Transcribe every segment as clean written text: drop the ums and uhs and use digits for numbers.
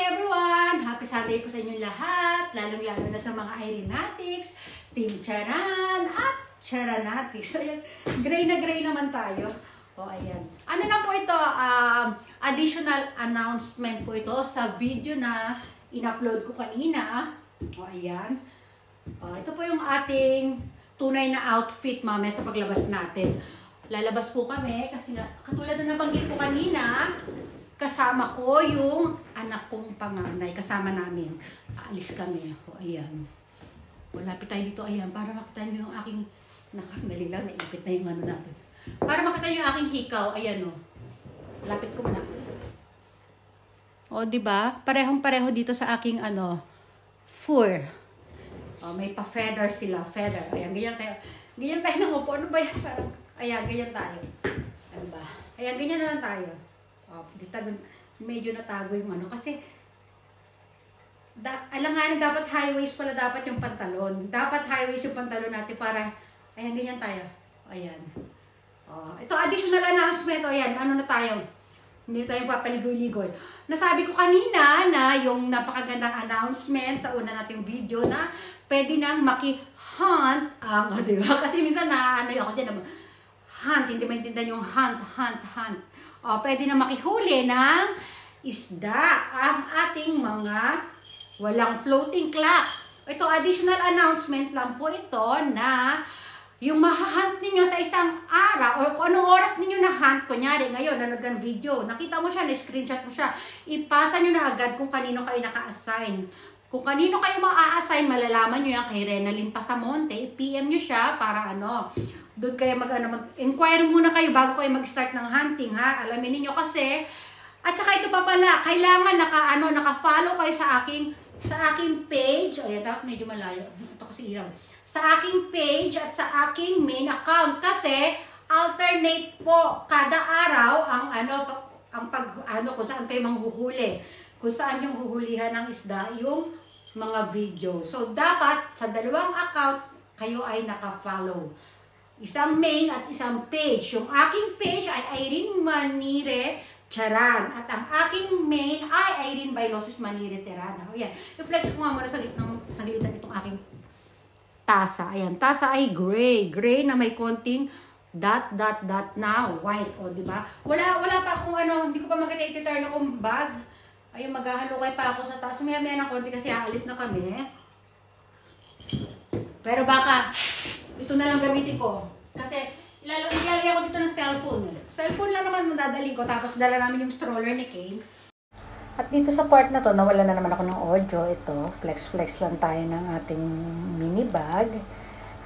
everyone! Happy Sunday po sa inyong lahat, lalong-lalo na sa mga Irenatics, Team Charan at Charanatics. So, ayan, gray na gray naman tayo. O, ayan. Ano na po ito? Additional announcement po ito sa video na in-upload ko kanina. O, ayan. Ito po yung ating tunay na outfit mamaya sa paglabas natin. Lalabas po kami kasi nga, katulad na nabanggit ko kanina, kasama ko yung anak kong panganay. Kasama namin. Aalis kami. O, ayan. O, lapit tayo dito. Ayan. Para makita nyo yung aking... Nakakadali lang. Naipit na yung ano natin. Para makita nyo yung aking hikaw. Ayan o. Lapit ko muna. O, diba? Parehong-pareho dito sa aking ano, fur. O, may pa-feather sila. Feather. Ayan. Ganyan tayo. Ganyan tayo ng upo. Ano ba yan? Parang, ayan. Ganyan tayo. Ano ba? Ayan. Ganyan na lang tayo. Medyo natago yung ano kasi alanganin dapat high waist pala dapat yung pantalon. Dapat high waist yung pantalon natin para ayan ganyan tayo. Ayan. Ito additional announcement. Ayan, ano na tayo? Hindi tayo papaligoy-ligoy. Nasabi ko kanina na yung napakagandang announcement sa una nating video na pwede nang maki-hunt ang, diba? Kasi minsan na ano ako diyan hunt, hindi maintindihan yung hunt. Pwede na makihuli ng isda ang ating mga walang floating clock. Ito, additional announcement lang po ito na yung mahahunt ninyo sa isang araw o kung anong oras ninyo na hunt, kunyari ngayon, nanood ng video, nakita mo siya, na-screenshot mo siya, ipasa nyo na agad kung kanino kayo naka-assign. Kung kanino kayo ma-assign, malalaman nyo yan kay Renalyn Pasamonte, i-PM nyo siya para ano, doon kayo mag-inquire muna kayo bago kayo mag-start ng hunting, ha? Alamin niyo kasi, at saka ito pa pala, kailangan naka-follow kayo sa aking page. Ayan, dapat medyo malayo. Ito kasi ilaw. Sa aking page at sa aking main account kasi alternate po kada araw kung saan kayo manghuhuli. Kung saan yung huhulihan ng isda, yung mga video. So, dapat sa dalawang account, kayo ay naka-follow. Isang main at isang page. Yung aking page ay Irene Manire Charan. At ang aking main ay Irene Bailosis Manire Terada. O yan. I-flex ko nga muna sa gilitan itong aking tasa. Ayan. Tasa ay gray. Gray na may konting dot na white. O, diba? Wala pa akong hindi ko pa makita ititurn akong bag. Ayun, maghahalukay pa ako sa taas. Maya-maya ng konti kasi aalis na kami. Pero baka ito na lang gamitin ko. Kasi ilalagay ako dito ng cellphone. Cellphone lang naman madadali ko. Tapos dala namin yung stroller ni Kane. At dito sa part na to, nawala na naman ako ng audio. Ito, flex lang tayo ng ating mini bag.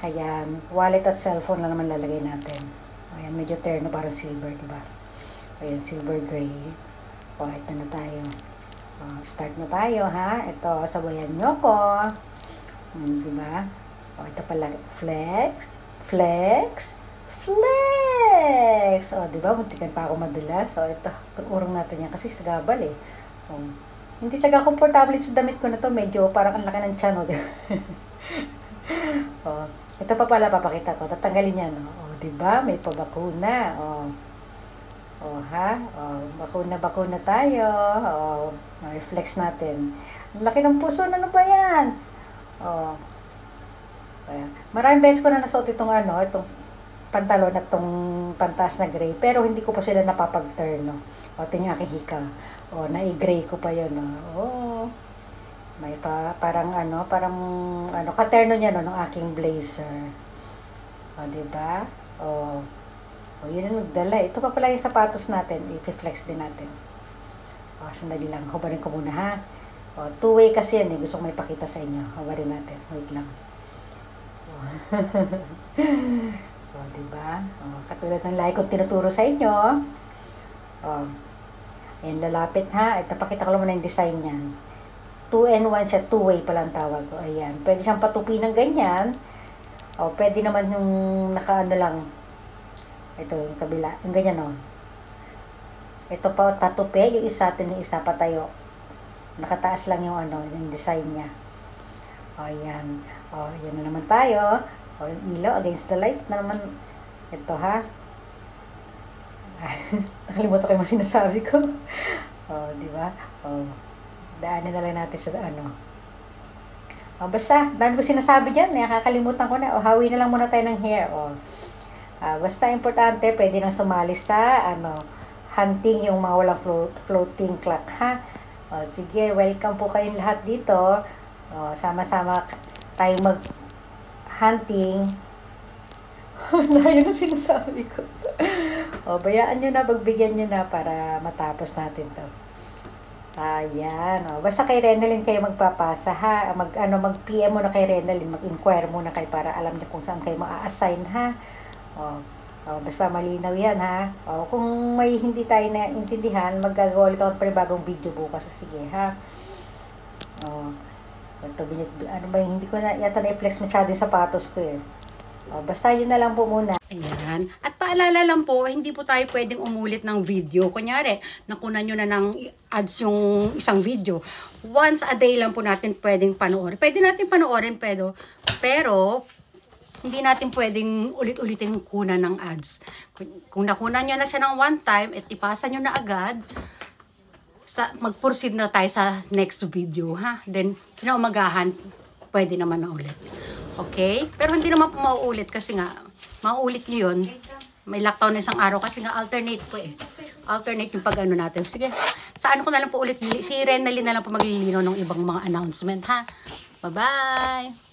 Ayan, wallet at cellphone lang naman lalagay natin. Ayan, medyo terno parang silver, diba? Ayan, silver gray. O, ito na tayo. Start na tayo, ha? Ito, sabayan nyo ko. Diba? O, ito pala. Flex. O, diba? Muntikan pa ako madulas. O, ito. Urong natin yan kasi sagabal eh. O, hindi talaga komportable sa damit ko na to. Medyo parang ang laki ng tiyan. O, o, ito pa pala papakita ko. Tatanggalin yan. O, diba? May pabakuna. O, ha? O, bakuna tayo. O, i-flex natin. Ang laki ng puso. Ano ba yan? O, maraming beses ko na nasuot itong pantalon at itong pantas na gray. Pero hindi ko pa sila napapag-turn, no? O, tingnan aking hika. O, nai-gray ko pa yun, no? O, may parang katerno niya, no? Ng aking blazer. O, diba? O, yun ang nagdala. Ito pa pala yung sapatos natin. I-flex din natin. O, sandali lang. Hubarin ko muna, ha? O, two-way kasi yan, eh. Gusto ko may pakita sa inyo. Hubarin natin. Wait lang. O, diba? O, katulad ng like kong tinuturo sa inyo. O, ayan, lalapit, ha? Ito, pakita ko lang muna yung design niyan. 2-in-1 siya. Two-way pala ang tawag. O, ayan. Pwede siyang patupi ng ganyan. O, pwede naman yung lang. Ito, yung kabila. Yung ganyan, o. Ito pa, tatupi. Yung isa, yung isa patayo. Nakataas lang yung yung design niya. O, ayan. O, yan na naman tayo. O, yung ilaw against the light na naman. Ito, ha. Nakalimutan ko yung sinasabi ko. O, di ba? O, Daanin na lang natin sa ano. Basta, dami ko sinasabi dyan. Nakakalimutan ko na. Hawi na lang muna tayo ng hair. Basta importante, pwede nang sumali sa hunting, yung mga walang floating clock, ha? Sige, welcome po kayong lahat dito. Sama-sama tayo mag-hunting. Yun ang sinasabi ko. Bayaan nyo na, pagbigyan nyo na para matapos natin to. Ayan. Basta kay Renalyn kayo magpapasa, ha? Mag-PM mo na kay Renalyn, mag-inquire muna kayo para alam niyo kung saan kayo ma-assign, ha? Basta malinaw yan, ha? Kung may hindi tayo naintindihan, magagawa ulit ako ng bagong video bukas. Sige, ha? Hindi ko na yata na-flex masyado yung sapatos ko, eh. Basta yun na lang po muna. Ayan. At paalala lang po, hindi po tayo pwedeng umulit ng video. Kunyari, nakunan nyo na ng ads yung isang video. Once a day lang po natin pwedeng panoorin. Pwede natin panoorin, pero hindi natin pwedeng ulit-ulitin kunan ng ads. Kung nakunan nyo na siya ng one time, at ipasa nyo na agad, mag-proceed na tayo sa next video, ha? Then, kinaumagahan, pwede naman na ulit. Okay? Pero hindi naman po mauulit kasi nga, mauulit nyo yun. May lockdown na isang araw kasi nga alternate po eh. Alternate yung pag-ano natin. Sige, sa ano ko na lang po ulit, si Renalyn na lang po maglilino ng ibang mga announcement, ha? Bye-bye!